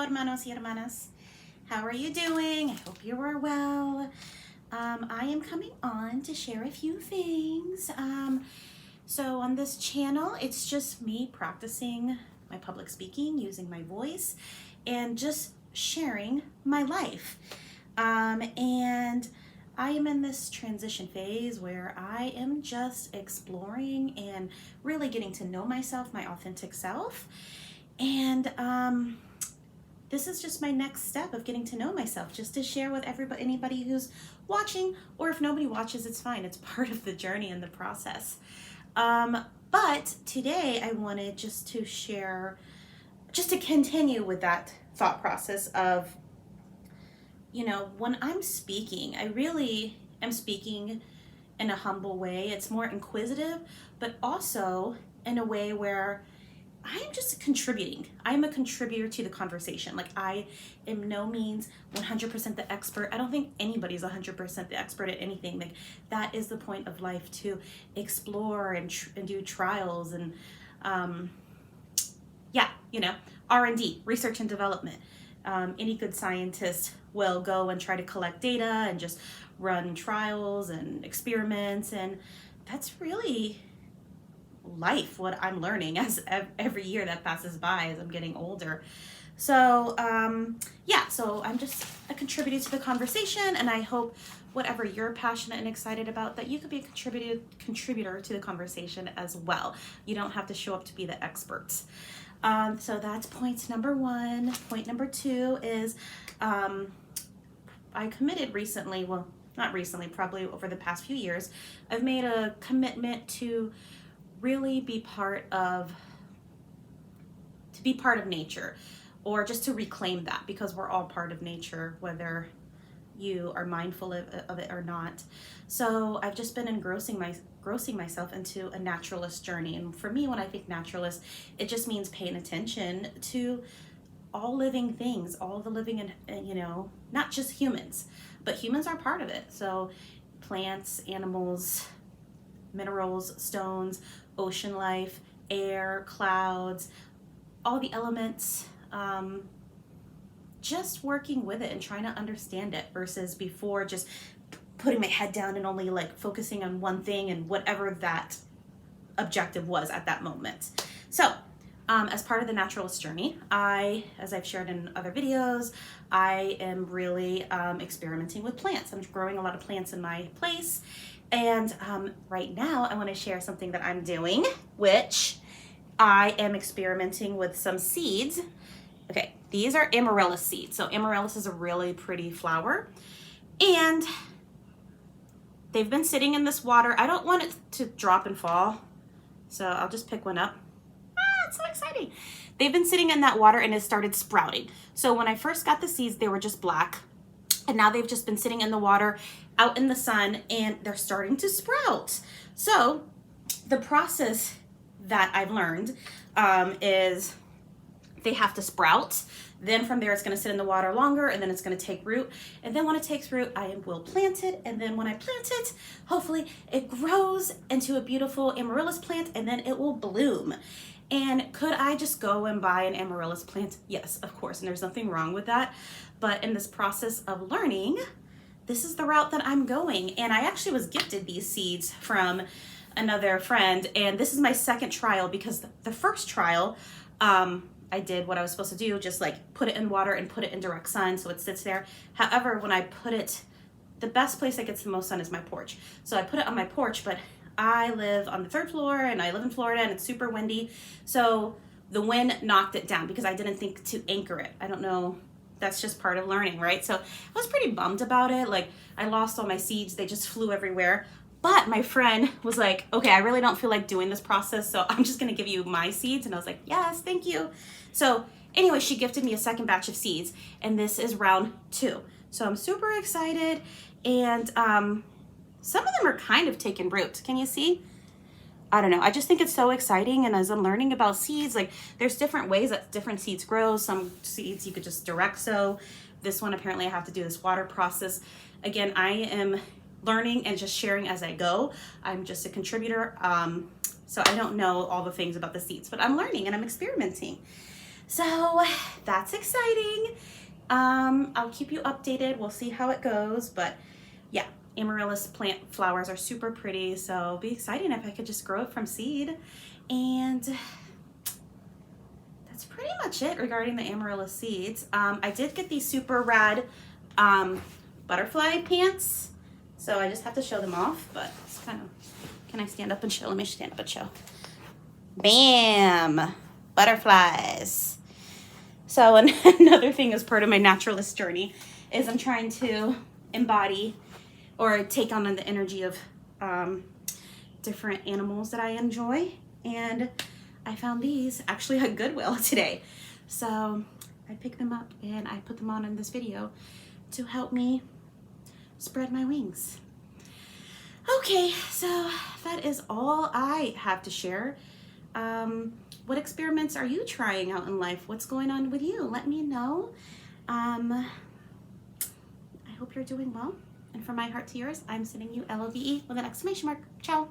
hermanos y hermanas. How are you doing? I hope you are well. I am coming on to share a few things. So on this channel, it's just me practicing my public speaking, using my voice, and just sharing my life. And I am in this transition phase where I am just exploring and really getting to know myself, my authentic self. And this is just my next step of getting to know myself, just to share with everybody, anybody who's watching, or if nobody watches, it's fine. It's part of the journey and the process. But today I wanted just to share, just to continue with that thought process of, you know, when I'm speaking, I really am speaking in a humble way. It's more inquisitive, but also in a way where I am just contributing. I'm a contributor to the conversation. Like, I am no means 100% the expert. I don't think anybody's 100% the expert at anything. Like, that is the point of life, to explore and do trials and R&D, research and development. Any good scientist will go and try to collect data and just run trials and experiments, and that's really life, what I'm learning as every year that passes by as I'm getting older. So so I'm just a contributor to the conversation, and I hope whatever you're passionate and excited about, that you could be a contributor to the conversation as well. You don't have to show up to be the experts. So that's point number one. Point number two is I committed recently, well, not recently, probably over the past few years, I've made a commitment to really be part of nature, or just to reclaim that, because we're all part of nature, whether you are mindful of it or not. So I've just been engrossing myself into a naturalist journey. And for me, when I think naturalist, it just means paying attention to all living things, all the living, and not just humans, but humans are part of it. So plants, animals, minerals, stones, ocean life, air, clouds, all the elements, just working with it and trying to understand it, versus before just putting my head down and only like focusing on one thing and whatever that objective was at that moment. So as part of the naturalist journey, as I've shared in other videos, I am really experimenting with plants. I'm growing a lot of plants in my place. And right now I want to share something that I'm doing, which I am experimenting with some seeds. Okay, these are amaryllis seeds. So amaryllis is a really pretty flower, and they've been sitting in this water. I don't want it to drop and fall, so I'll just pick one up. It's so exciting. They've been sitting in that water and it started sprouting. So when I first got the seeds, they were just black, and now they've just been sitting in the water out in the sun, and they're starting to sprout. So the process that I've learned is they have to sprout. Then from there, it's going to sit in the water longer, and then it's going to take root. And then when it takes root, I will plant it. And then when I plant it, hopefully it grows into a beautiful amaryllis plant, and then it will bloom. And could I just go and buy an amaryllis plant? Yes, of course. And there's nothing wrong with that. But in this process of learning, this is the route that I'm going. And I actually was gifted these seeds from another friend. And this is my second trial, because the first trial, I did what I was supposed to do, just like put it in water and put it in direct sun so it sits there. However, when I put it, the best place that gets the most sun is my porch. So I put it on my porch, but I live on the third floor and I live in Florida and it's super windy. So the wind knocked it down because I didn't think to anchor it. I don't know. That's just part of learning, right? So I was pretty bummed about it. Like, I lost all my seeds. They just flew everywhere. But my friend was like, okay, I really don't feel like doing this process, so I'm just going to give you my seeds. And I was like, yes, thank you. So anyway, she gifted me a second batch of seeds, and this is round 2. So I'm super excited. And some of them are kind of taking root. Can you see? I don't know. I just think it's so exciting. And as I'm learning about seeds, like, there's different ways that different seeds grow. Some seeds you could just direct sow. This one, apparently I have to do this water process. Again, I am learning and just sharing as I go. I'm just a contributor. So I don't know all the things about the seeds, but I'm learning and I'm experimenting. So that's exciting. I'll keep you updated. We'll see how it goes, but yeah, amaryllis plant flowers are super pretty, so it'll be exciting if I could just grow it from seed. And that's pretty much it regarding the amaryllis seeds. I did get these super rad butterfly pants, so I just have to show them off, but it's kind of, can I stand up and show? Let me stand up and show. Bam! Butterflies. So another thing as part of my naturalist journey is I'm trying to embody or take on the energy of different animals that I enjoy. And I found these actually at Goodwill today. So I picked them up and I put them on in this video to help me spread my wings. Okay, so that is all I have to share. What experiments are you trying out in life? What's going on with you? Let me know. I hope you're doing well. And from my heart to yours, I'm sending you L.O.V.E with an exclamation mark. Ciao.